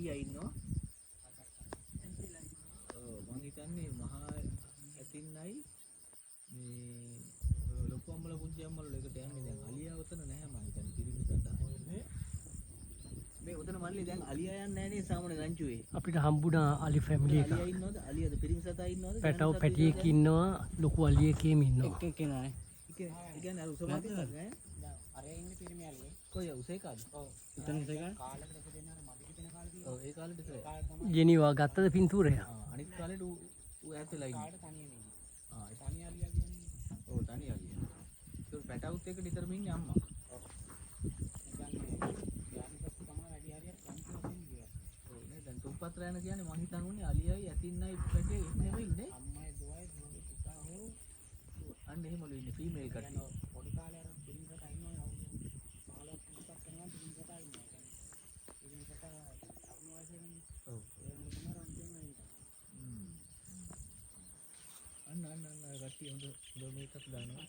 අලියා ඉන්නවා. මං හිතන්නේ මහා ඇතින්නයි මේ ලොකු අම්මලා පුංචි අම්මලා එකට යන්නේ. දැන් අලියා උතන නැහැ මං හිතන්නේ පිරිමි සතා. මේ උතන මල්ලි දැන් අලියා යන්නේ නැහැ නේ සාමාන්‍ය රංචුවේ. අපිට හම්බුණා අලි ෆැමිලි එක. අලියා ඉන්නවද? අලියාද පිරිමි සතා ඉන්නවද? පැටව පැටියෙක් ඉන්නවා ලොකු අලියෙකේම ඉන්නවා. එක කෙනානේ. ඒ කියන්නේ අර උසමාතිද නෑ? අර ඉන්නේ පිරිමි අලියේ. කොයි උසේ කාද? ඔව්. උතන උසේ කාද? කාලෙකට එක දෙන්න අර මඩ කිපෙන කාලේ තියෙනවා. ඔව් ඒ කාලෙට ඉතල. ජෙනීවා ගත්තද පින්තූරය? අනිත් කාලෙට ඌ ඈත් වෙලා ඉන්නේ. කාලේ තනියම ඉන්නේ. තනි අලියා කියන්නේ. ඔව් තනි අලියා. ඒක පැටවුත් එක නිතරම ඉන්නේ අම්මා. ඔව්. ඒ කියන්නේ යානිපත් තමයි වැඩි හරියට කන්ෆියුෂන් ගියා. ඔව් නේ දැන් තුප්පත් රැන කියන්නේ මං හිතන්නේ අලියයි ඇතින්නයි පැටේ එහෙම නෙවෙයි නේ. අම්මයි දුවයි දුවගේ පුතා හෝ අන්න එහෙමලු ඉන්නේ ෆීමේල් කට්ටිය. පොඩි කාලේ අර පිරිමිකට අයින්නවා අවුරුදු 15ක් 20ක් කරනවා පිරිමිකට අයින්නවා. පිරිමිකට තරුණ වයසේ ඉන්නේ. ඔව්. ඒ මොකද රන්තියම අන්න කට්ටිය හොඳ මේකත් දානවා.